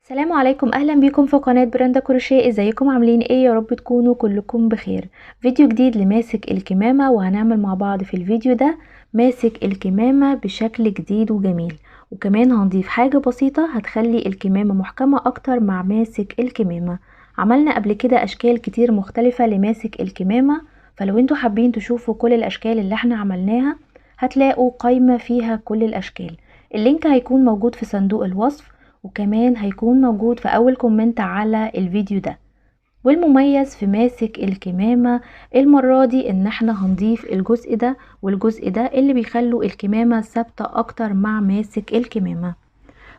السلام عليكم، اهلا بيكم في قناة برندا كروشيه. ازيكم عاملين ايه؟ يا رب تكونوا كلكم بخير. فيديو جديد لماسك الكمامة، وهنعمل مع بعض في الفيديو ده ماسك الكمامة بشكل جديد وجميل، وكمان هنضيف حاجة بسيطة هتخلي الكمامة محكمة اكتر مع ماسك الكمامة. عملنا قبل كده اشكال كتير مختلفة لماسك الكمامة، فلو انتوا حابين تشوفوا كل الاشكال اللي احنا عملناها هتلاقوا قائمة فيها كل الاشكال. اللينك هيكون موجود في صندوق الوصف، وكمان هيكون موجود في اول كومنت على الفيديو ده. والمميز في ماسك الكمامة المرة دي ان احنا هنضيف الجزء ده والجزء ده اللي بيخلوا الكمامة ثابتة اكتر مع ماسك الكمامة.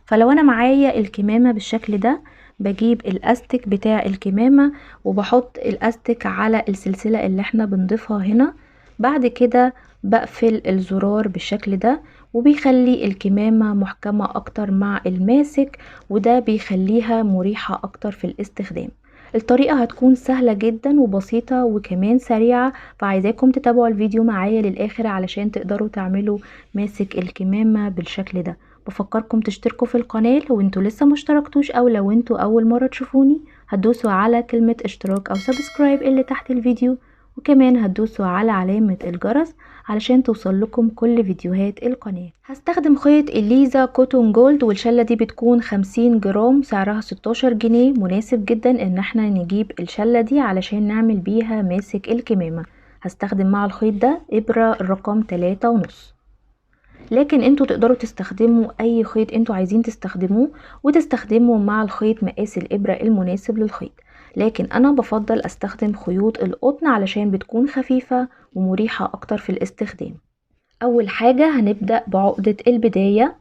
فلو انا معايا الكمامة بالشكل ده، بجيب الاستك بتاع الكمامة وبحط الاستك على السلسلة اللي احنا بنضيفها هنا. بعد كده بقفل الزرار بالشكل ده، وبيخلي الكمامة محكمة اكتر مع الماسك، وده بيخليها مريحة اكتر في الاستخدام. الطريقة هتكون سهلة جدا وبسيطة وكمان سريعة، فعايزاكم تتابعوا الفيديو معايا للآخر علشان تقدروا تعملوا ماسك الكمامة بالشكل ده. بفكركم تشتركوا في القناة لو انتوا لسه مشتركتوش، او لو انتوا اول مرة تشوفوني هتدوسوا على كلمة اشتراك او سبسكرايب اللي تحت الفيديو، وكمان هتدوسوا على علامة الجرس علشان توصل لكم كل فيديوهات القناة. هستخدم خيط الليزا كوتون جولد، والشلة دي بتكون 50 جرام، سعرها 16 جنيه. مناسب جدا ان احنا نجيب الشلة دي علشان نعمل بيها ماسك الكمامة. هستخدم مع الخيط ده ابرة رقم 3.5، لكن انتوا تقدروا تستخدموا اي خيط انتوا عايزين تستخدموه، وتستخدموا مع الخيط مقاس الابرة المناسب للخيط. لكن انا بفضل استخدم خيوط القطن علشان بتكون خفيفة ومريحة اكتر في الاستخدام. اول حاجة هنبدأ بعقدة البداية.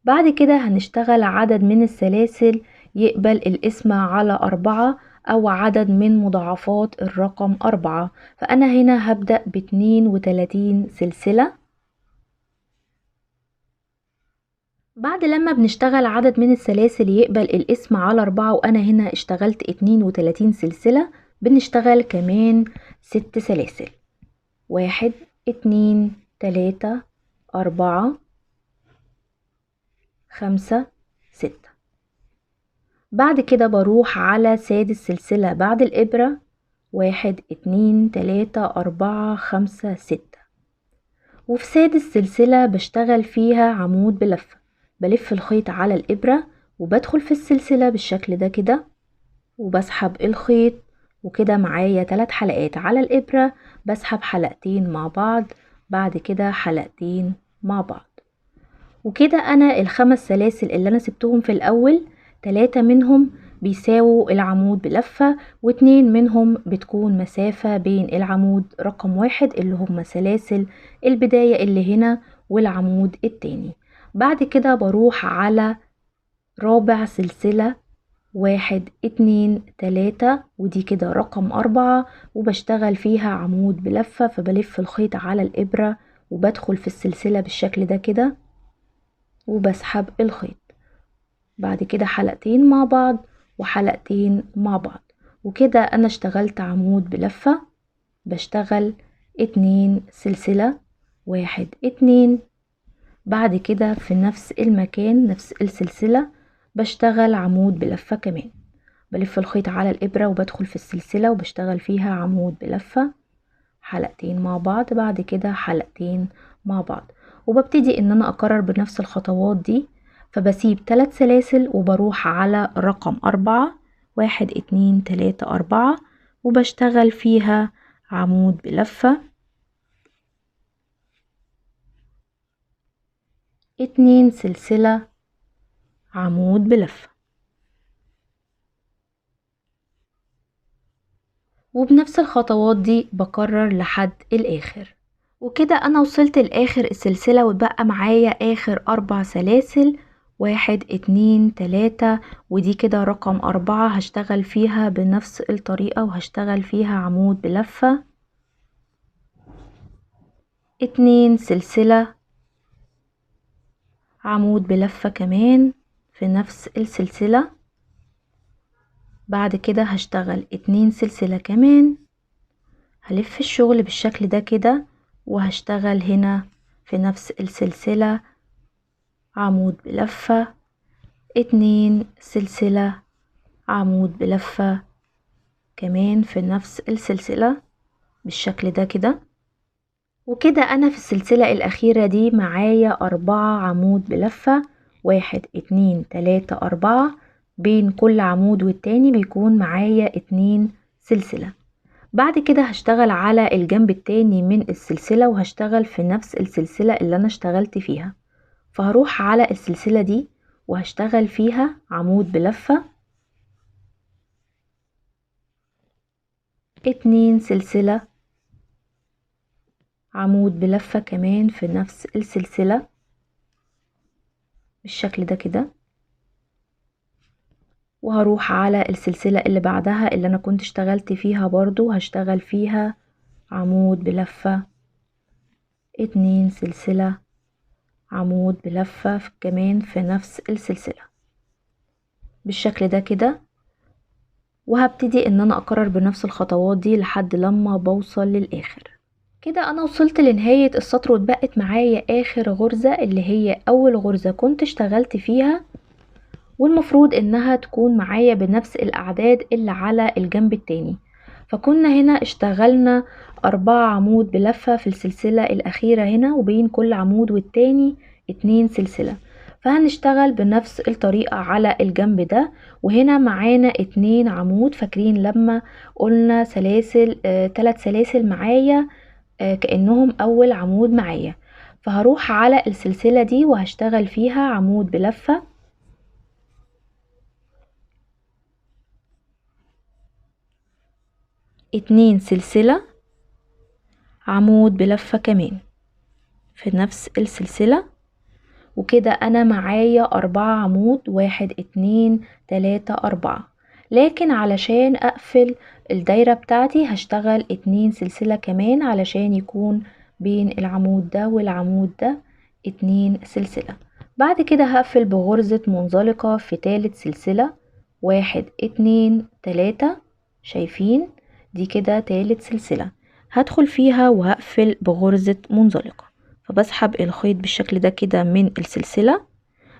بعد كده هنشتغل عدد من السلاسل يقبل القسمة على 4، او عدد من مضاعفات الرقم 4. فانا هنا هبدأ ب32 سلسلة. بعد لما بنشتغل عدد من السلاسل يقبل القسم على 4، وانا هنا اشتغلت 32 سلسلة، بنشتغل كمان 6 سلاسل. 1 2 3 4 5 6. بعد كده بروح على سادس سلسلة بعد الإبرة. 1 2 3 4 5 6. وفي سادس سلسلة بشتغل فيها عمود بلفة. بلف الخيط على الإبرة وبدخل في السلسلة بالشكل ده كده، وبسحب الخيط، وكده معايا 3 حلقات على الإبرة. بسحب حلقتين مع بعض، بعد كده حلقتين مع بعض. وكده أنا الخمس سلاسل اللي أنا سبتهم في الأول، 3 منهم بيساووا العمود بلفة، و2 منهم بتكون مسافة بين العمود رقم 1 اللي هم سلاسل البداية اللي هنا والعمود التاني. بعد كده بروح على رابع سلسلة. 1 2 3، ودي كده رقم 4، وبشتغل فيها عمود بلفة. فبلف الخيط على الإبرة وبدخل في السلسلة بالشكل ده كده، وبسحب الخيط. بعد كده حلقتين مع بعض وحلقتين مع بعض، وكده انا اشتغلت عمود بلفة. بشتغل 2 سلسلة. 1 2. بعد كده في نفس المكان نفس السلسلة بشتغل عمود بلفة كمان. بلف الخيط على الإبرة وبدخل في السلسلة وبشتغل فيها عمود بلفة. حلقتين مع بعض، بعد كده حلقتين مع بعض، وببتدي ان انا اكرر بنفس الخطوات دي. فبسيب 3 سلاسل وبروح على رقم 4. 1 2 3 4، وبشتغل فيها عمود بلفة. 2 سلسلة عمود بلفة، وبنفس الخطوات دي بكرر لحد الاخر. وكده انا وصلت لاخر السلسلة، واتبقى معايا اخر 4 سلاسل. 1 2 3، ودي كده رقم 4 هشتغل فيها بنفس الطريقة وهشتغل فيها عمود بلفة. 2 سلسلة عمود بلفة كمان في نفس السلسلة. بعد كده هشتغل 2 سلسلة كمان. هلف الشغل بالشكل ده كده، وهشتغل هنا في نفس السلسلة عمود بلفة. 2 سلسلة عمود بلفة كمان في نفس السلسلة بالشكل ده كده. وكده انا في السلسلة الاخيرة دي معايا 4 عمود بلفة، 1 2 3 4، بين كل عمود والتاني بيكون معايا 2 سلسلة. بعد كده هشتغل على الجنب التاني من السلسلة وهشتغل في نفس السلسلة اللي انا اشتغلت فيها، فهروح على السلسلة دي وهشتغل فيها عمود بلفة، 2 سلسلة عمود بلفة كمان في نفس السلسلة بالشكل ده كده. وهروح على السلسلة اللي بعدها اللي انا كنت اشتغلت فيها برضو هشتغل فيها عمود بلفة، 2 سلسلة عمود بلفة كمان في نفس السلسلة بالشكل ده كده. وهبتدي ان انا اكرر بنفس الخطوات دي لحد لما بوصل للاخر. كده انا وصلت لنهاية السطر واتبقت معايا اخر غرزة اللي هي اول غرزة كنت اشتغلت فيها، والمفروض انها تكون معايا بنفس الاعداد اللي على الجنب التاني. فكنا هنا اشتغلنا 4 عمود بلفة في السلسلة الاخيرة هنا، وبين كل عمود والتاني 2 سلسلة. فهنشتغل بنفس الطريقة على الجنب ده. وهنا معانا 2 عمود، فاكرين لما قلنا سلاسل 3 سلاسل معايا كأنهم اول عمود معايا. فهروح على السلسلة دي وهشتغل فيها عمود بلفة، 2 سلسلة عمود بلفة كمان في نفس السلسلة. وكده انا معايا 4 عمود، 1 2 3 4. لكن علشان اقفل الدايرة بتاعتي هشتغل 2 سلسلة كمان علشان يكون بين العمود ده والعمود ده 2 سلسلة. بعد كده هقفل بغرزة منزلقة في تالت سلسلة، 1 2 3. شايفين دي كده تالت سلسلة هدخل فيها وهقفل بغرزة منزلقة. فبسحب الخيط بالشكل ده كده من السلسلة،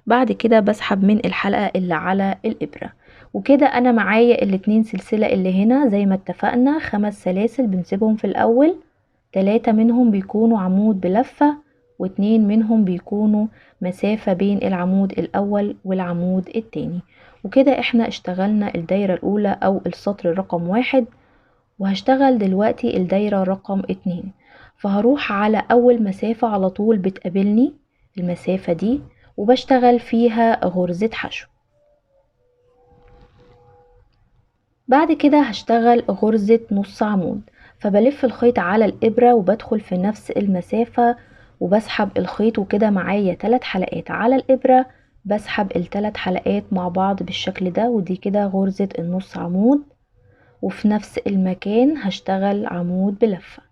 بعد كده بسحب من الحلقة اللي على الإبرة. وكده أنا معايا الاتنين سلسلة اللي هنا زي ما اتفقنا 5 سلاسل بنسيبهم في الأول، 3 منهم بيكونوا عمود بلفة، و2 منهم بيكونوا مسافة بين العمود الأول والعمود التاني. وكده احنا اشتغلنا الدايرة الأولى أو السطر رقم 1، وهشتغل دلوقتي الدايرة رقم 2. فهروح على اول مسافة على طول بتقابلني المسافة دي وبشتغل فيها غرزة حشو. بعد كده هشتغل غرزة نص عمود، فبلف الخيط على الإبرة وبدخل في نفس المسافة وبسحب الخيط. وكده معايا 3 حلقات على الإبرة، بسحب ال3 حلقات مع بعض بالشكل ده، ودي كده غرزة النص عمود. وفي نفس المكان هشتغل عمود بلفة،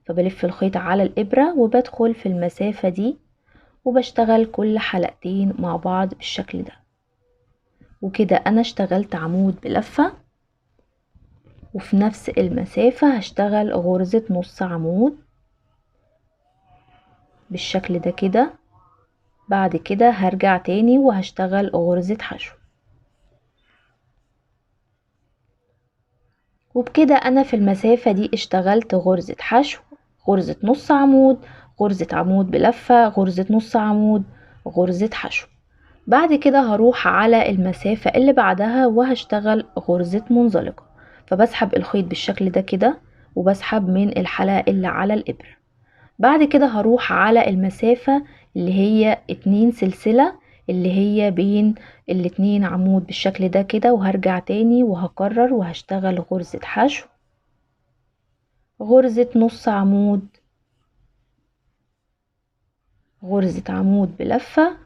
فبلف الخيط على الإبرة وبدخل في المسافة دي وبشتغل كل حلقتين مع بعض بالشكل ده. وكده أنا اشتغلت عمود بلفة، وفي نفس المسافة هشتغل غرزة نص عمود بالشكل ده كده. بعد كده هرجع تاني وهشتغل غرزة حشو. وبكده أنا في المسافة دي اشتغلت غرزة حشو، غرزة نص عمود، غرزة عمود بلفة، غرزة نص عمود، غرزة حشو. بعد كده هروح على المسافة اللي بعدها وهشتغل غرزة منزلقة، فبسحب الخيط بالشكل ده كده وبسحب من الحلقة اللي على الإبرة. بعد كده هروح على المسافة اللي هي 2 سلسلة اللي هي بين الاتنين عمود بالشكل ده كده، وهرجع تاني وهكرر وهشتغل غرزة حشو، غرزة نص عمود، غرزة عمود بلفة،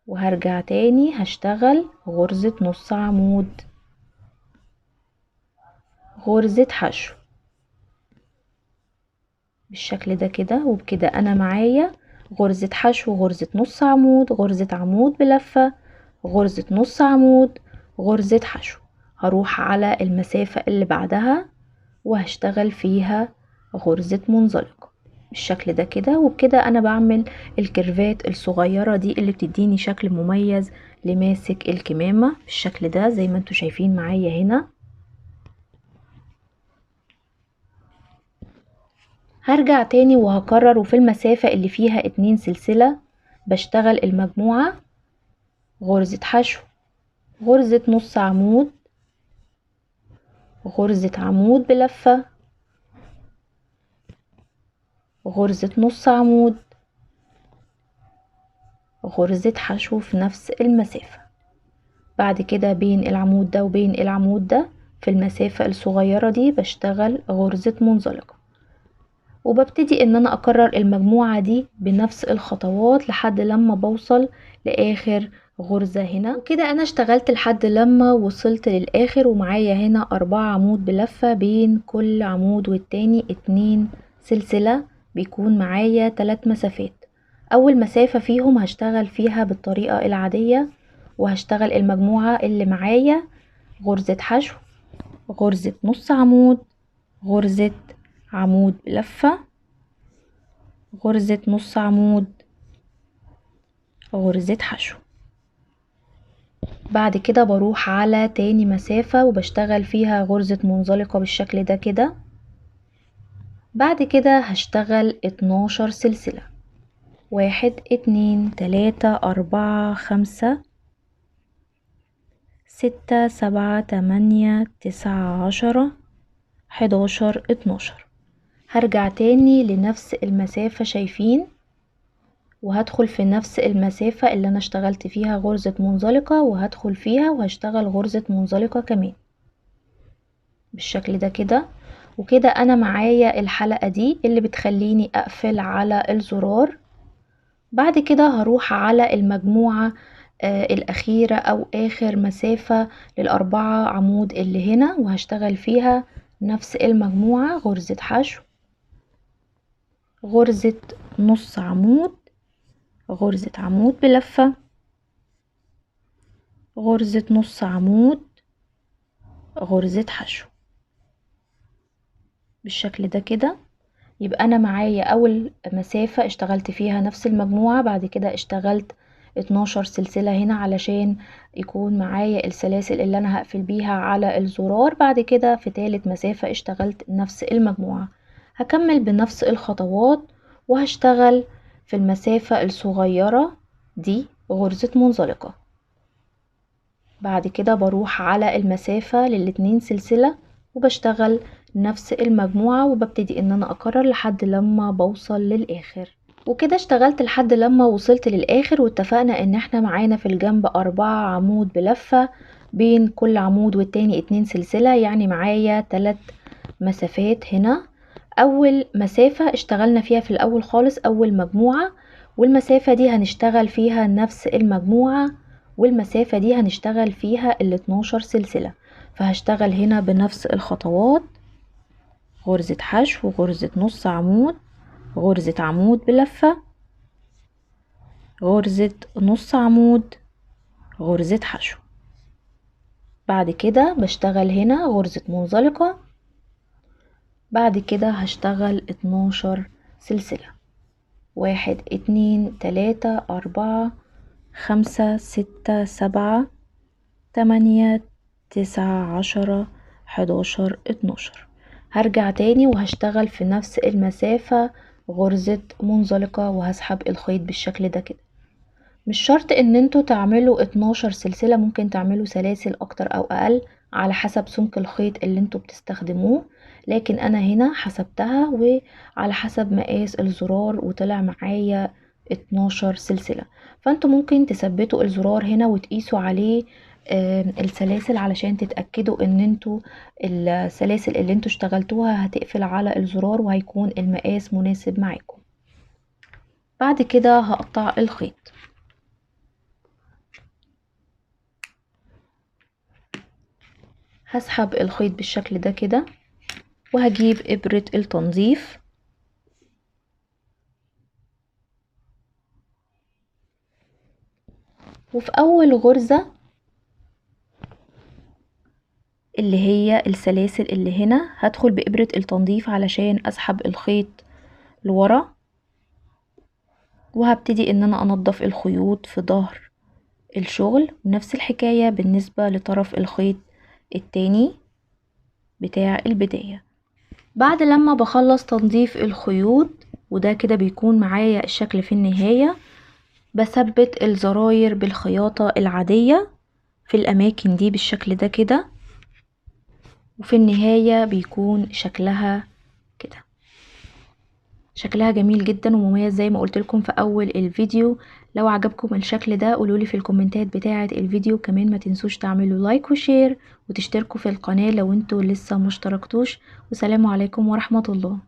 وهرجع تاني هشتغل غرزة نص عمود، غرزة حشو بالشكل ده كده. وبكده انا معايا غرزة حشو، غرزة نص عمود، غرزة عمود بلفة، غرزة نص عمود، غرزة حشو. هروح على المسافة اللي بعدها وهشتغل فيها غرزة منزلقة. بالشكل ده كده. وبكده انا بعمل الكيرفات الصغيرة دي اللي بتديني شكل مميز لماسك الكمامة بالشكل ده زي ما انتوا شايفين معايا هنا. هرجع تاني وهكرر، وفي المسافة اللي فيها 2 سلسلة بشتغل المجموعة غرزة حشو، غرزة نص عمود، غرزة عمود بلفة، غرزة نص عمود، غرزة حشو في نفس المسافة. بعد كده بين العمود ده وبين العمود ده في المسافة الصغيرة دي بشتغل غرزة منزلقة، وببتدي ان انا اكرر المجموعة دي بنفس الخطوات لحد لما بوصل لاخر غرزة هنا. وكده انا اشتغلت لحد لما وصلت للاخر، ومعايا هنا 4 عمود بلفة، بين كل عمود والتاني 2 سلسلة، بيكون معايا 3 مسافات. اول مسافة فيهم هشتغل فيها بالطريقة العادية، وهشتغل المجموعة اللي معايا غرزة حشو، غرزة نص عمود، غرزة عمود بلفة، غرزة نص عمود، غرزة حشو. بعد كده بروح على تاني مسافة وبشتغل فيها غرزة منزلقة بالشكل ده كده. بعد كده هشتغل 12 سلسلة، 1 2 3 4 5 6 7 8 9 10 11 12. هرجع تاني لنفس المسافة شايفين، وهدخل في نفس المسافة اللي انا اشتغلت فيها غرزة منزلقة، وهدخل فيها وهشتغل غرزة منزلقة كمان بالشكل ده كده. وكده انا معايا الحلقة دي اللي بتخليني اقفل على الزرار. بعد كده هروح على المجموعة الاخيرة او اخر مسافة للاربعة عمود اللي هنا، وهشتغل فيها نفس المجموعة غرزة حشو، غرزة نص عمود، غرزة عمود بلفة، غرزة نص عمود، غرزة حشو بالشكل ده كده. يبقى انا معايا اول مسافة اشتغلت فيها نفس المجموعة، بعد كده اشتغلت 12 سلسلة هنا علشان يكون معايا السلاسل اللي انا هقفل بيها على الزرار. بعد كده في تالت مسافة اشتغلت نفس المجموعة. هكمل بنفس الخطوات وهشتغل في المسافة الصغيرة دي غرزة منزلقة. بعد كده بروح على المسافة لل2 سلسلة وبشتغل نفس المجموعة، وببتدي ان انا اكرر لحد لما بوصل للاخر. وكده اشتغلت لحد لما وصلت للاخر، واتفقنا ان احنا معانا في الجنب 4 عمود بلفة، بين كل عمود والتاني 2 سلسلة، يعني معايا 3 مسافات هنا. اول مسافة اشتغلنا فيها في الاول خالص اول مجموعة، والمسافة دي هنشتغل فيها نفس المجموعة، والمسافة دي هنشتغل فيها ال12 سلسلة. فهشتغل هنا بنفس الخطوات، غرزة حشو، غرزة نص عمود، غرزة عمود بلفة، غرزة نص عمود، غرزة حشو. بعد كده بشتغل هنا غرزة منزلقة. بعد كده هشتغل 12 سلسلة، 1 2 3 4 5 6 7 8 9 10 11 12. هرجع تاني وهشتغل في نفس المسافة غرزة منزلقة، وهسحب الخيط بالشكل ده كده. مش شرط ان انتوا تعملوا 12 سلسلة، ممكن تعملوا سلاسل اكتر او اقل على حسب سمك الخيط اللي انتوا بتستخدموه، لكن انا هنا حسبتها وعلى حسب مقاس الزرار وطلع معايا 12 سلسلة. فانتوا ممكن تثبتوا الزرار هنا وتقيسوا عليه السلاسل علشان تتأكدوا ان انتوا السلاسل اللي انتوا اشتغلتوها هتقفل على الزرار وهيكون المقاس مناسب معاكم. بعد كده هقطع الخيط. هسحب الخيط بالشكل ده كده، وهجيب إبرة التنظيف وفي أول غرزة اللي هي السلاسل اللي هنا هدخل بإبرة التنظيف علشان أسحب الخيط لورا، وهبتدي ان انا انضف الخيوط في ظهر الشغل. ونفس الحكاية بالنسبة لطرف الخيط التاني بتاع البداية. بعد لما بخلص تنظيف الخيوط وده كده بيكون معايا الشكل في النهاية، بثبت الزراير بالخياطة العادية في الاماكن دي بالشكل ده كده، وفي النهاية بيكون شكلها كده. شكلها جميل جدا ومميز زي ما قلت لكم في اول الفيديو. لو عجبكم الشكل ده قولولي في الكومنتات بتاعة الفيديو. كمان ما تنسوش تعملوا لايك وشير وتشتركوا في القناة لو انتوا لسه مشتركتوش. والسلام عليكم ورحمة الله.